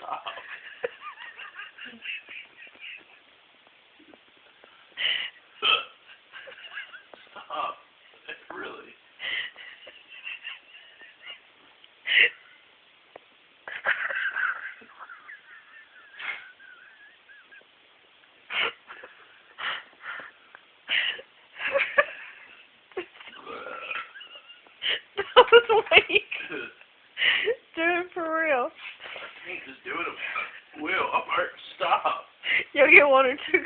Stop. Stop. Really. That was weak. Do it for real. I can't just do it, man. Will, I'm hurt. Stop. You'll get one or two.